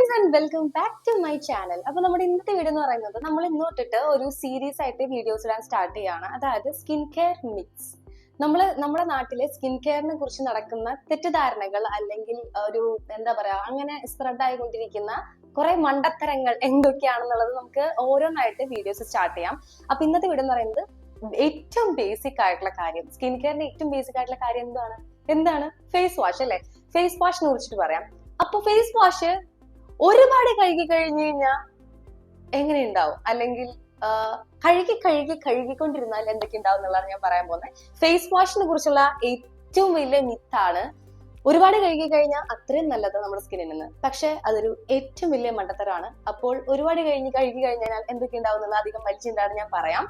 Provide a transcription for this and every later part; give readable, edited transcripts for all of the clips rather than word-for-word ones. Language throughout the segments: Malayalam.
Friends and welcome back to my channel. അപ്പൊ നമ്മുടെ ഇന്നത്തെ വീഡിയോ എന്ന് പറയുന്നത് നമ്മൾ ഇന്ന് തൊട്ടിട്ട് ഒരു സീരീസ് ആയിട്ട് വീഡിയോസ് ഇടാൻ സ്റ്റാർട്ട് ചെയ്യാണ്. അതായത് സ്കിൻ കെയർ മിത്സ്. നമ്മുടെ നാട്ടിലെ സ്കിൻ കെയറിനെ കുറിച്ച് നടക്കുന്ന തെറ്റിദ്ധാരണകൾ അല്ലെങ്കിൽ ഒരു എന്താ പറയാ അങ്ങനെ സ്പ്രെഡ് ആയിക്കൊണ്ടിരിക്കുന്ന കുറെ മണ്ടത്തരങ്ങൾ എന്തൊക്കെയാണെന്നുള്ളത് നമുക്ക് ഓരോന്നായിട്ട് വീഡിയോസ് സ്റ്റാർട്ട് ചെയ്യാം. അപ്പൊ ഇന്നത്തെ വീഡിയോ എന്ന് പറയുന്നത് ഏറ്റവും ബേസിക് ആയിട്ടുള്ള കാര്യം, സ്കിൻ കെയറിന്റെ ഏറ്റവും ബേസിക് ആയിട്ടുള്ള കാര്യം എന്താണ് ഫേസ് വാഷ് അല്ലെ. ഫേസ് വാഷിനെ കുറിച്ചിട്ട് പറയാം. അപ്പൊ ഫേസ് വാഷ് ഒരുപാട് കഴുകി കഴിഞ്ഞു കഴിഞ്ഞാൽ എങ്ങനെ ഉണ്ടാവും, അല്ലെങ്കിൽ കഴുകിക്കൊണ്ടിരുന്നാൽ എന്തൊക്കെ ഉണ്ടാവും എന്നുള്ളതാണ് ഞാൻ പറയാൻ പോകുന്നത്. ഫേസ് വാഷിനെ കുറിച്ചുള്ള ഏറ്റവും വലിയ മിത്താണ് ഒരുപാട് കഴുകി കഴിഞ്ഞാൽ അത്രയും നല്ലത് നമ്മുടെ സ്കിന്നിന്. പക്ഷെ അതൊരു ഏറ്റവും വലിയ മണ്ടത്തരമാണ്. അപ്പോൾ ഒരുപാട് കഴുകി കഴിഞ്ഞാൽ എന്തൊക്കെ ഉണ്ടാവും എന്നുള്ളത് അധികം വലിച്ചിട്ടാണ് ഞാൻ പറയാം.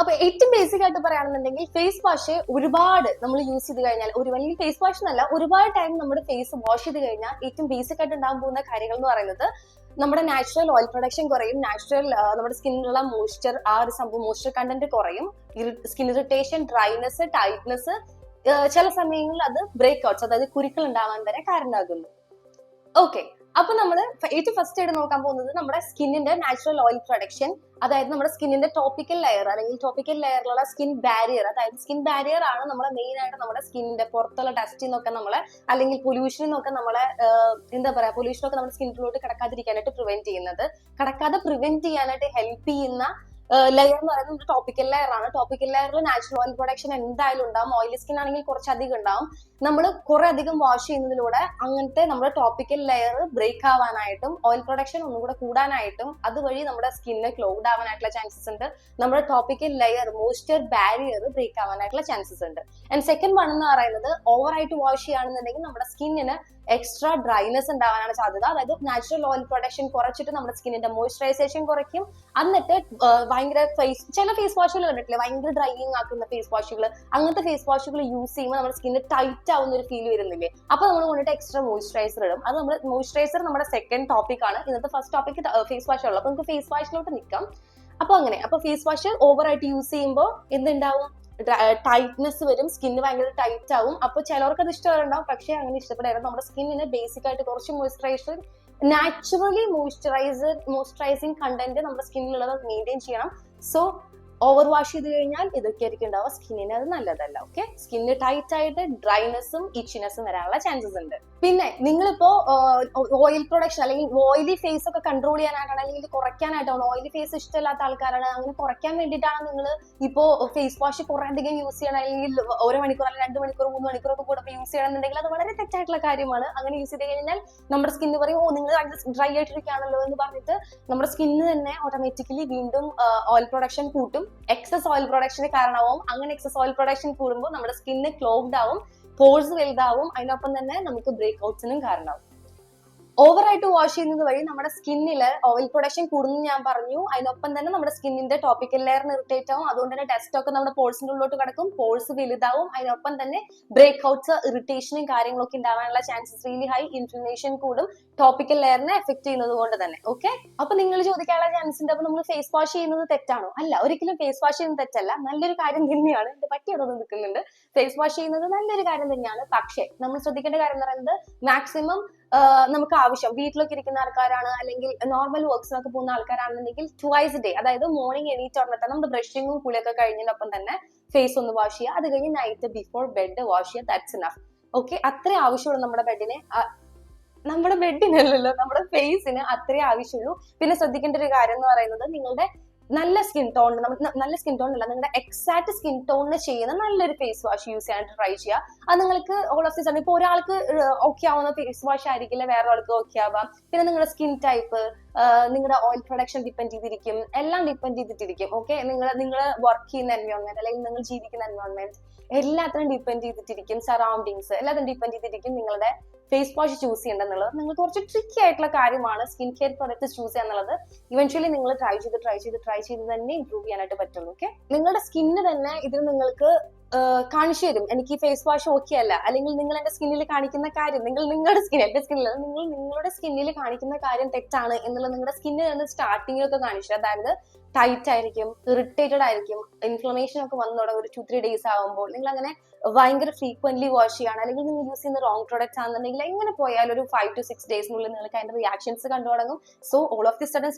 അപ്പൊ ഏറ്റവും ബേസിക് ആയിട്ട് പറയുകയാണെന്നുണ്ടെങ്കിൽ ഫേസ് വാഷ് ഒരുപാട് നമ്മൾ യൂസ് ചെയ്ത് കഴിഞ്ഞാൽ, ഒരു വലിയ ഫേസ് വാഷ് എന്നല്ല, ഒരുപാട് ടൈം നമ്മുടെ ഫേസ് വാഷ് ചെയ്ത് കഴിഞ്ഞാൽ ഏറ്റവും ബേസിക് ആയിട്ട് ഉണ്ടാകാൻ പോകുന്ന കാര്യങ്ങൾ എന്ന് പറയുന്നത് നമ്മുടെ നാച്ചുറൽ ഓയിൽ പ്രൊഡക്ഷൻ കുറയും, നാച്ചുറൽ നമ്മുടെ സ്കിന്നിലുള്ള മോയ്സ്ചർ, ആ ഒരു സംഭവം മോയ്സ്ചർ കണ്ടന്റ് കുറയും, സ്കിൻ ഇറിറ്റേഷൻ, ഡ്രൈനെസ്, ടൈറ്റ്നെസ്, ചില സമയങ്ങളിൽ അത് ബ്രേക്ക് ഔട്ട്സ്, അതായത് കുരുക്കൾ ഉണ്ടാവാൻ വരെ കാരണമാകുന്നു. ഓക്കെ, അപ്പൊ നമ്മള് ഏറ്റവും ഫസ്റ്റ് ആയിട്ട് നോക്കാൻ പോകുന്നത് നമ്മുടെ സ്കിന്നിന്റെ നാച്ചുറൽ ഓയിൽ പ്രൊഡക്ഷൻ, അതായത് നമ്മുടെ സ്കിന്നിന്റെ ടോപ്പിക്കൽ ലെയർ അല്ലെങ്കിൽ ടോപ്പിക്കൽ ലെയറിലുള്ള സ്കിൻ ബാരിയർ. അതായത് സ്കിൻ ബാരിയർ ആണ് നമ്മളെ മെയിൻ ആയിട്ട് നമ്മുടെ സ്കിന്നിന്റെ പുറത്തുള്ള ഡസ്റ്റിൽ നിന്നൊക്കെ നമ്മളെ, അല്ലെങ്കിൽ പൊല്യൂഷനിൽ നിന്നൊക്കെ നമ്മളെ എന്താ പറയാ, പൊല്യൂഷനൊക്കെ നമ്മുടെ സ്കിന്നിലോട്ട് കിടക്കാതിരിക്കാനായിട്ട് കടക്കാതെ പ്രിവെന്റ് ചെയ്യാനായിട്ട് ഹെൽപ്പ് ചെയ്യുന്ന ലെയർ എന്ന് പറയുന്നത് ടോപ്പിക്കൽ ലെയർ ആണ്. ടോപ്പിക്കൽ ലെയറിൽ നാച്ചുറൽ ഓയിൽ പ്രൊഡക്ഷൻ എന്തായാലും ഉണ്ടാവും. ഓയിലി സ്കിൻ ആണെങ്കിൽ കുറച്ചധികം ഉണ്ടാവും. നമ്മൾ കുറെ അധികം വാഷ് ചെയ്യുന്നതിലൂടെ അങ്ങനത്തെ നമ്മുടെ ടോപ്പിക്കൽ ലെയർ ബ്രേക്ക് ആവാനായിട്ടും ഓയിൽ പ്രൊഡക്ഷൻ ഒന്നുകൂടെ കൂടാനായിട്ടും അതുവഴി നമ്മുടെ സ്കിന്ന് ക്ലോഗ്ഡ് ആവാനായിട്ടുള്ള ചാൻസസ് ഉണ്ട്. നമ്മുടെ topical layer moisture barrier break ആവാനായിട്ടുള്ള ചാൻസസ് ഉണ്ട്. ആൻഡ് സെക്കൻഡ് വൺ എന്ന് പറയുന്നത് ഓവറായിട്ട് വാഷ് ചെയ്യുകയാണെന്നുണ്ടെങ്കിൽ നമ്മുടെ സ്കിന്നിന് എക്സ്ട്രാ ഡ്രൈനെസ് ഉണ്ടാവാനാണ് സാധ്യത. അതായത് നാച്ചുറൽ ഓയിൽ പ്രൊഡക്ഷൻ കുറച്ചിട്ട് നമ്മുടെ സ്കിന്നിന്റെ മോയ്സ്ചറൈസേഷൻ കുറയ്ക്കും. എന്നിട്ട് ഭയങ്കര ചില ഫേസ് വാഷുകൾ കണ്ടിട്ടില്ലേ, ഭയങ്കര ഡ്രൈയിങ് ആക്കുന്ന ഫേസ് വാഷുകൾ, അങ്ങനത്തെ ഫേസ് വാഷുകൾ യൂസ് ചെയ്യുമ്പോൾ നമ്മുടെ സ്കിന്ന് ടൈറ്റ് ആവുന്ന ഒരു ഫീൽ വരുന്നില്ലേ. അപ്പൊ നമ്മൾ കൊണ്ടിട്ട് എക്സ്ട്രാ മോയ്സ്ചറൈസർ ഇടും. അത് നമ്മൾ മോയ്സ്ചറൈസർ നമ്മുടെ സെക്കൻഡ് ടോപ്പിക് ആണ്. ഇന്നത്തെ ഫസ്റ്റ് ടോപ്പിക് ഫേസ് വാഷ് ഉള്ളു. അപ്പൊ നമുക്ക് ഫേസ് വാഷിലോട്ട് നിൽക്കാം. അപ്പൊ ഫേസ് വാഷ് ഓവറായിട്ട് യൂസ് ചെയ്യുമ്പോൾ എന്തുണ്ടാവും, ടൈറ്റ്നെസ് വരും, സ്കിന്ന് ഭയങ്കര ടൈറ്റ് ആവും. അപ്പൊ ചിലവർക്ക് അത് ഇഷ്ടമുണ്ടാവും, പക്ഷെ അങ്ങനെ ഇഷ്ടപ്പെടാറ് നമ്മുടെ സ്കിന്നിന് ബേസിക് ആയിട്ട് കുറച്ച് മോയ്സ്ചറൈസർ, നാച്ചുറലി മോയ്സ്ചറൈസിങ് കണ്ടന്റ് നമ്മുടെ സ്കിന്നിലുള്ളത് മെയിൻറ്റെയിൻ ചെയ്യണം. സോ ഓവർ വാഷ് ചെയ്ത് കഴിഞ്ഞാൽ ഇതൊക്കെ ആയിരിക്കും ഉണ്ടാവുക. സ്കിന്നിന് അത് നല്ലതല്ല. ഓക്കെ, സ്കിന്ന് ടൈറ്റ് ആയിട്ട് ഡ്രൈനെസ്സും ഇച്ചിനെസ്സും വരാനുള്ള ചാൻസസ് ഉണ്ട്. പിന്നെ നിങ്ങളിപ്പോ ഓയിൽ പ്രൊഡക്ഷൻ അല്ലെങ്കിൽ ഓയിലി ഫേസ് ഒക്കെ കൺട്രോൾ ചെയ്യാനായിട്ടാണ്, അല്ലെങ്കിൽ കുറയ്ക്കാനായിട്ടാണ്, ഓയിലി ഫേസ് ഇഷ്ടമില്ലാത്ത ആൾക്കാരാണ്, അങ്ങനെ കുറയ്ക്കാൻ വേണ്ടിയിട്ടാണ് നിങ്ങൾ ഇപ്പോ ഫേസ് വാഷ് കുറെ അധികം യൂസ് ചെയ്യണം, അല്ലെങ്കിൽ 1 മണിക്കൂർ അല്ലെങ്കിൽ 2 മണിക്കൂർ 3 മണിക്കൂർ ഒക്കെ കൂടെ യൂസ് ചെയ്യണമെന്നുണ്ടെങ്കിൽ അത് വളരെ തെറ്റായിട്ടുള്ള കാര്യമാണ്. അങ്ങനെ യൂസ് ചെയ്ത് കഴിഞ്ഞാൽ നമ്മുടെ സ്കിന്ന് പറയും, നിങ്ങൾ ഡ്രൈ ആയിട്ടിരിക്കുകയാണല്ലോ എന്ന് പറഞ്ഞിട്ട് നമ്മുടെ സ്കിന്ന് തന്നെ ഓട്ടോമാറ്റിക്കലി വീണ്ടും ഓയിൽ പ്രൊഡക്ഷൻ കൂട്ടും. എക്സസ് ഓയിൽ പ്രൊഡക്ഷന് കാരണമാവും. അങ്ങനെ എക്സസ് ഓയിൽ പ്രൊഡക്ഷൻ കൂടുമ്പോൾ നമ്മുടെ സ്കിന്ന് ക്ലോഗ്ഡ് ആവും, പോഴ്സ് വലുതാവും, അതിനൊപ്പം തന്നെ നമുക്ക് ബ്രേക്ക് ഔട്ട്സിനും കാരണമാവും. ഓവറായിട്ട് വാഷ് ചെയ്യുന്നത് വഴി നമ്മുടെ സ്കിന്നിൽ ഓയിൽ പ്രൊഡക്ഷൻ കൂടുന്നു ഞാൻ പറഞ്ഞു. അതിനൊപ്പം തന്നെ നമ്മുടെ സ്കിന്നിന്റെ ടോപ്പിക്കൽ ലെയറിന് ഇറിറ്റേറ്റ് ആവും. അതുകൊണ്ട് തന്നെ ഡസ്റ്റ് ഒക്കെ നമ്മുടെ പോഴ്സിന്റെ ഉള്ളിലോട്ട് കിടക്കും, പോഴ്സ് വലുതാവും. അതിനൊപ്പം തന്നെ ബ്രേക്ക് ഔട്ട്സ്, ഇറിറ്റേഷനും കാര്യങ്ങളൊക്കെ ഉണ്ടാവാനുള്ള ചാൻസസ് റിയലി ഹൈ. ഇൻഫ്ലമേഷൻ കൂടും, ടോപ്പിക്കൽ ലെയറിനെ എഫക്ട് ചെയ്യുന്നത് കൊണ്ട് തന്നെ. ഓക്കെ, അപ്പൊ നിങ്ങൾ ചോദിക്കാനുള്ള ചാൻസ് ഉണ്ട്, അപ്പൊ നമ്മൾ ഫേസ് വാഷ് ചെയ്യുന്നത് തെറ്റാണോ? അല്ല, ഒരിക്കലും ഫേസ് വാഷ് ചെയ്യുന്നത് തെറ്റല്ല, നല്ലൊരു കാര്യം തന്നെയാണ്. എന്റെ പറ്റിയതൊന്നും നിൽക്കുന്നുണ്ട്. ഫേസ് വാഷ് ചെയ്യുന്നത് നല്ലൊരു കാര്യം തന്നെയാണ്. പക്ഷേ നമ്മൾ ശ്രദ്ധിക്കേണ്ട കാര്യം എന്ന് പറയുന്നത്, മാക്സിമം നമുക്ക് ആവശ്യം വീട്ടിലൊക്കെ ഇരിക്കുന്ന ആൾക്കാരാണ്, അല്ലെങ്കിൽ നോർമൽ വർക്ക്സിനൊക്കെ പോകുന്ന ആൾക്കാരാണെന്നുണ്ടെങ്കിൽ ട്വൈസ് ഡേ, അതായത് മോർണിംഗ് എണീറ്റ് ഉടനെ തന്നെ നമ്മുടെ ബ്രഷിങ്ങും കുളിയൊക്കെ കഴിഞ്ഞതിനൊപ്പം തന്നെ ഫേസ് ഒന്ന് വാഷ് ചെയ്യുക. അത് കഴിഞ്ഞ് നൈറ്റ് ബിഫോർ ബെഡ് വാഷ് ചെയ്യുക. That's enough. ഓക്കെ, അത്രേ ആവശ്യമുള്ളൂ നമ്മുടെ ബെഡിനല്ലല്ലോ, നമ്മുടെ ഫേസിന് അത്രേ ആവശ്യമുള്ളൂ. പിന്നെ ശ്രദ്ധിക്കേണ്ട ഒരു കാര്യം എന്ന് പറയുന്നത്, നിങ്ങളുടെ നല്ല സ്കിൻ ടോൺ, നല്ല സ്കിൻ ടോൺ അല്ല, നിങ്ങളുടെ എക്സാക്ട് സ്കിൻ ടോണിന് ചെയ്യുന്ന നല്ലൊരു ഫേസ് വാഷ് യൂസ് ചെയ്യാനായിട്ട് ട്രൈ ചെയ്യുക. അത് നിങ്ങൾക്ക് ഓൾ ഓഫ് ദി സഡൻ ഇപ്പൊ ഒരാൾക്ക് ഓക്കെ ആവുന്ന ഫേസ് വാഷ് ആയിരിക്കില്ല വേറെ ആൾക്ക് ഓക്കെ ആവാം. പിന്നെ നിങ്ങളുടെ സ്കിൻ ടൈപ്പ്, നിങ്ങളുടെ ഓയിൽ പ്രൊഡക്ഷൻ ഡിപ്പെൻഡ് ചെയ്തിരിക്കും, എല്ലാം ഡിപ്പെൻഡ് ചെയ്തിട്ടിരിക്കും. ഓക്കെ, നിങ്ങൾ വർക്ക് ചെയ്യുന്ന എൻവയോൺമെന്റ് അല്ലെങ്കിൽ നിങ്ങൾ ജീവിക്കുന്ന എൻവയോൺമെന്റ് എല്ലാത്തിനും ഡിപ്പെൻഡ് ചെയ്തിട്ടിരിക്കും. സറൗണ്ടിങ്സ് എല്ലാത്തിനും ഡിപ്പെൻഡ് ചെയ്തിരിക്കും നിങ്ങളുടെ ഫേസ് വാഷ് ചൂസ് ചെയ്യേണ്ടതെന്നുള്ളത്. നിങ്ങൾ കുറച്ച് ട്രിക്കി ആയിട്ടുള്ള കാര്യമാണ് സ്കിൻ കെയർ പ്രോഡക്റ്റ്സ് ചൂസ് ചെയ്യാന്നുള്ളത്. ഇവൻച്വലി നിങ്ങൾ ട്രൈ ചെയ്ത് തന്നെ ഇംപ്രൂവ് ചെയ്യാനായിട്ട് പറ്റുള്ളൂ. ഓക്കെ, നിങ്ങളുടെ സ്കിന്ന് തന്നെ ഇതിൽ നിങ്ങൾക്ക് കാണിച്ചു തരും എനിക്ക് ഫേസ് വാഷ് ഓക്കെ അല്ല, അല്ലെങ്കിൽ നിങ്ങൾ എന്റെ സ്കിന്നിൽ കാണിക്കുന്ന കാര്യം, നിങ്ങൾ നിങ്ങളുടെ സ്കിൻ, എന്റെ സ്കിന്നിൽ നിങ്ങൾ നിങ്ങളുടെ സ്കിന്നിൽ കാണിക്കുന്ന കാര്യം തെറ്റാണ് എന്നുള്ളത് നിങ്ങളുടെ സ്കിന്നിൽ നിന്ന് സ്റ്റാർട്ടിങ്ങിലൊക്കെ കാണിച്ചു. അതായത് ടൈറ്റ് ആയിരിക്കും, ഇറിറ്റേറ്റഡ് ആയിരിക്കും, ഇൻഫ്ലമേഷൻ ഒക്കെ വന്നു തുടങ്ങും ഒരു 2-3 days ആകുമ്പോൾ. നിങ്ങൾ അങ്ങനെ ഭയങ്കര ഫ്രീക്വന്റ്ലി വാഷ് ചെയ്യാണ്, അല്ലെങ്കിൽ നിങ്ങൾ യൂസ് ചെയ്യുന്ന റോങ് പ്രോഡക്ട്സ് ആണെന്നുണ്ടെങ്കിൽ എങ്ങനെ പോയാലും ഒരു 5 to 6 daysനുള്ളിൽ നിങ്ങൾക്ക് അതിന്റെ റിയാക്ഷൻസ് കണ്ടു തുടങ്ങും. So all of the sudden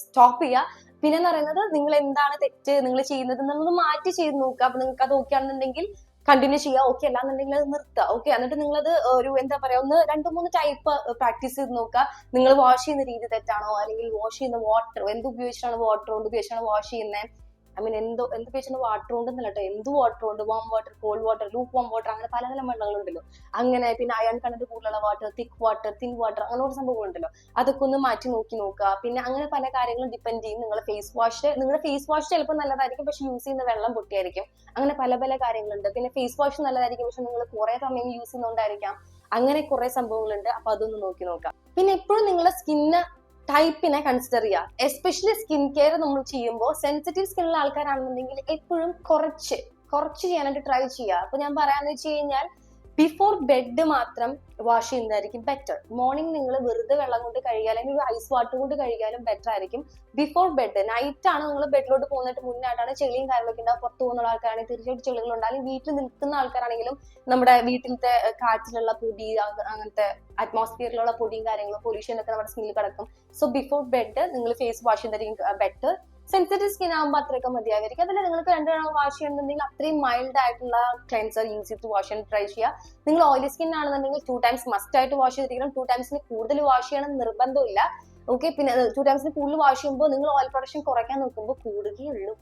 stop ചെയ്യുക. പിന്നെ പറയുന്നത് നിങ്ങൾ എന്താണ് തെറ്റ് നിങ്ങൾ ചെയ്യുന്നത് എന്നുള്ളത് മാറ്റി ചെയ്ത് നോക്കുക. അപ്പൊ നിങ്ങൾക്ക് അത് ഓക്കെ ആണെന്നുണ്ടെങ്കിൽ കണ്ടിന്യൂ ചെയ്യുക, ഓക്കെ അല്ലാന്നുണ്ടെങ്കിൽ അത് നിർത്തുക. ഓക്കെ, എന്നിട്ട് നിങ്ങളത് ഒരു എന്താ പറയാ 1-2-3 ടൈപ്പ് പ്രാക്ടീസ് ചെയ്ത് നോക്കുക. നിങ്ങൾ വാഷ് ചെയ്യുന്ന രീതി തെറ്റാണോ, അല്ലെങ്കിൽ വാഷ് ചെയ്യുന്ന വാട്ടർ എന്ത് ഉപയോഗിച്ചാണ്, വാട്ടർ കൊണ്ട് ഉപയോഗിച്ചാണ് വാഷ് ചെയ്യുന്നത്, ഐ മീൻ എന്ത് ഉപയോഗിച്ചാണ് വാട്ടർ കൊണ്ടെന്നല്ല കേട്ടോ, എന്ത് വാട്ടർ കൊണ്ട്, warm water, cold water, lukewarm water, അങ്ങനെ പലതരം വെള്ളങ്ങളുണ്ടല്ലോ. അങ്ങനെ പിന്നെ അയൺ കണ്ടന്റ് കൂടുതലുള്ള water, thick water, thin water, അങ്ങനെ ഒരു സംഭവങ്ങളുണ്ടല്ലോ. അതൊക്കെ ഒന്ന് മാറ്റി നോക്കുക. പിന്നെ അങ്ങനെ പല കാര്യങ്ങളും ഡിപ്പെൻഡ് ചെയ്യും. നിങ്ങളുടെ ഫേസ് വാഷ് ചിലപ്പോൾ നല്ലതായിരിക്കും, പക്ഷെ യൂസ് ചെയ്യുന്ന വെള്ളം പൊട്ടിയായിരിക്കും. അങ്ങനെ പല പല കാര്യങ്ങളുണ്ട്. പിന്നെ ഫേസ് വാഷ് നല്ലതായിരിക്കും, പക്ഷെ നിങ്ങൾ കുറെ സമയം യൂസ് ചെയ്യുന്നതുകൊണ്ടായിരിക്കാം. അങ്ങനെ കുറെ സംഭവങ്ങളുണ്ട്. അപ്പൊ അതൊന്ന് നോക്കാം. പിന്നെ എപ്പോഴും നിങ്ങളുടെ സ്കിന്ന് ടൈപ്പിനെ കൺസിഡർ ചെയ്യുക. എസ്പെഷ്യലി സ്കിൻ കെയർ നമ്മൾ ചെയ്യുമ്പോൾ സെൻസിറ്റീവ് സ്കിന്നുള്ള ആൾക്കാരാണെന്നുണ്ടെങ്കിൽ എപ്പോഴും കുറച്ച് ചെയ്യാനായിട്ട് ട്രൈ ചെയ്യുക. അപ്പൊ ഞാൻ പറയാന്ന് വെച്ച് കഴിഞ്ഞാൽ ബിഫോർ ബെഡ് മാത്രം വാഷ് ചെയ്യുന്നതായിരിക്കും ബെറ്റർ. മോർണിംഗ് നിങ്ങൾ വെറുതെ വെള്ളം കൊണ്ട് കഴുകിയാൽ, അല്ലെങ്കിൽ ഒരു ഐസ് വാട്ടർ കൊണ്ട് കഴുകിയാലും ബെറ്റർ ആയിരിക്കും. ബിഫോർ ബെഡ്, നൈറ്റ് ആണ് നിങ്ങൾ ബെഡിലോട്ട് പോകുന്നിട്ട് മുന്നായിട്ടാണ് ചെളിയും കാര്യങ്ങളൊക്കെ ഉണ്ടാവും. പുറത്ത് പോകുന്ന ആൾക്കാരാണെങ്കിൽ തീർച്ചയായിട്ടും ചെളികളുണ്ടാവും. വീട്ടിൽ നിൽക്കുന്ന ആൾക്കാരാണെങ്കിലും നമ്മുടെ വീട്ടിലത്തെ കാറ്റിലുള്ള പൊടി, അങ്ങനത്തെ അറ്റ്മോസ്ഫിയറിലുള്ള പൊടിയും കാര്യങ്ങളും പൊല്യൂഷൻ ഒക്കെ നമ്മുടെ സ്കിന്നിൽ കിടക്കും. സോ ബിഫോർ ബെഡ് നിങ്ങൾ ഫേസ് വാഷ് ചെയ്യുന്നതായിരിക്കും ബെറ്റർ. സെൻസിറ്റീവ് സ്കിൻ ആകുമ്പോൾ അത്രയൊക്കെ മതിയായിരിക്കും. അതിൽ നിങ്ങൾക്ക് 2 തവണ വാഷ് ചെയ്യണമെന്നുണ്ടെങ്കിൽ അത്രയും മൈൽഡ് ആയിട്ടുള്ള ക്ലെൻസർ യൂസ് ചെയ്ത് വാഷ് ചെയ്യാൻ ട്രൈ ചെയ്യുക. നിങ്ങൾ ഓയിലി സ്കിൻ ആണെന്നുണ്ടെങ്കിൽ 2 times മസ്റ്റ് ആയിട്ട് വാഷ് ചെയ്തിരിക്കണം. 2 times കൂടുതൽ വാഷ് ചെയ്യണം നിർബന്ധമില്ല. ഓക്കെ, പിന്നെ 2 times കൂടുതൽ വാഷ് ചെയ്യുമ്പോൾ നിങ്ങൾ ഓയിൽ പ്രൊഡക്ഷൻ കുറയ്ക്കാൻ നോക്കുമ്പോൾ കൂടുകയുള്ളൂ.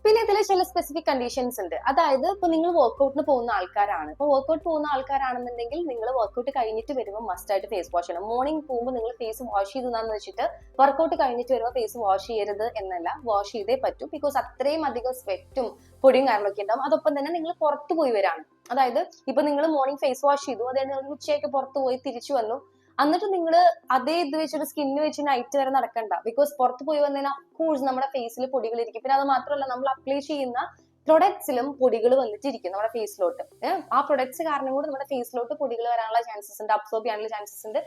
പിന്നെ ഇതിൽ ചില സ്പെസിഫിക് കണ്ടീഷൻസ് ഉണ്ട്. അതായത് ഇപ്പൊ നിങ്ങൾ വർക്ക്ഔട്ടിന് പോകുന്ന ആൾക്കാരാണ്. ഇപ്പൊ വർക്ക്ഔട്ട് പോകുന്ന ആൾക്കാരാണെന്നുണ്ടെങ്കിൽ നിങ്ങൾ വർക്ക്ഔട്ട് കഴിഞ്ഞിട്ട് വരുമ്പോൾ മസ്റ്റ് ആയിട്ട് ഫേസ് വാഷ് ചെയ്യണം. മോർണിംഗ് പോകുമ്പോൾ നിങ്ങൾ ഫേസ് വാഷ് ചെയ്തെന്ന് വെച്ചിട്ട് വർക്ക്ഔട്ട് കഴിഞ്ഞിട്ട് വരുമ്പോൾ ഫേസ് വാഷ് ചെയ്യരുത് എന്നല്ല, വാഷ് ചെയ്തേ പറ്റൂ. ബിക്കോസ് അത്രയും അധികം സ്വെറ്റും പൊടിയും കാര്യങ്ങളൊക്കെ ഉണ്ടാവും. അതൊപ്പം തന്നെ നിങ്ങൾ പുറത്തു പോയി വരാണ്. അതായത് ഇപ്പൊ നിങ്ങൾ മോർണിംഗ് ഫേസ് വാഷ് ചെയ്തു, അതായത് നിങ്ങൾ ഉച്ചയൊക്കെ പുറത്തു പോയി തിരിച്ചു വന്നു, എന്നിട്ട് നിങ്ങൾ അതേ ഇത് വെച്ചൊരു സ്കിന്ന് വെച്ച് നൈറ്റ് വരെ നടക്കണ്ട. ബിക്കോസ് പുറത്ത് പോയി വന്നതിന് അഫ്കോഴ്സ് നമ്മുടെ ഫേസിൽ പൊടികൾ ഇരിക്കും. പിന്നെ അത് മാത്രമല്ല, നമ്മൾ അപ്ലൈ ചെയ്യുന്ന പ്രൊഡക്ട്സിലും പൊടികൾ വന്നിട്ടിരിക്കും നമ്മുടെ ഫേസിലോട്ട്. ആ പ്രൊഡക്ട്സ് കാരണം കൂടി നമ്മുടെ ഫേസിലോട്ട് പൊടികൾ വരാനുള്ള ചാൻസസ് ഉണ്ട്, അബ്സോർബ് ചെയ്യാനുള്ള ചാൻസസ് ഉണ്ട്.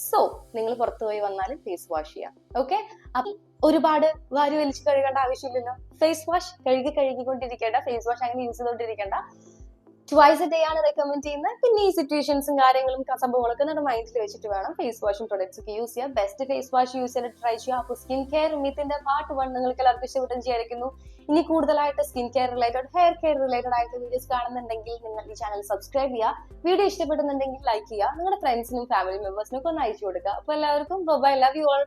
സോ നിങ്ങൾ പുറത്തു പോയി വന്നാലും ഫേസ് വാഷ് ചെയ്യാം. ഓക്കെ, അപ്പൊ ഒരുപാട് വാരി വലിച്ച് കഴുകേണ്ട ആവശ്യമില്ലല്ലോ. ഫേസ് വാഷ് കഴുകിക്കൊണ്ടിരിക്കേണ്ട, ഫേസ് വാഷ് അങ്ങനെ യൂസ് ചെയ്തോണ്ടിരിക്കേണ്ട. ട്വൈസ് എ ഡേ ആണ് റെക്കമെൻഡ് ചെയ്യുന്നത്. പിന്നെ ഈ സിറ്റുവേഷൻസും കാര്യങ്ങളും സംഭവങ്ങളൊക്കെ നമ്മുടെ മൈൻഡിൽ വെച്ചിട്ട് വേണം ഫേസ് വാഷും പ്രൊഡക്ട്സ് ഒക്കെ യൂസ് ചെയ്യുക. ബെസ്റ്റ് ഫേസ് വാഷ് യൂസ് ചെയ്തിട്ട് ട്രൈ ചെയ്യുക. അപ്പോൾ സ്കിൻ കെയർ മിത്തിന്റെ പാർട്ട് 1 നിങ്ങൾക്ക് എല്ലാവർക്കും ഇഷ്ടപ്പെട്ടെന്ന് വിചാരിക്കുന്നു. ഇനി കൂടുതലായിട്ട് skin care related, hair care related ആയിട്ട് വീഡിയോസ് കാണുന്നുണ്ടെങ്കിൽ നിങ്ങൾ ഈ ചാനൽ സബ്സ്ക്രൈബ് ചെയ്യുക. വീഡിയോ ഇഷ്ടപ്പെടുന്നുണ്ടെങ്കിൽ ലൈക്ക് ചെയ്യുക. നിങ്ങളുടെ ഫ്രണ്ട്സിനും ഫാമിലി മെമ്പേഴ്സിനും ഒക്കെ ഒന്ന് അയച്ചു കൊടുക്കുക. അപ്പോൾ എല്ലാവർക്കും ബൈ, ലവ് യു ഓൾ.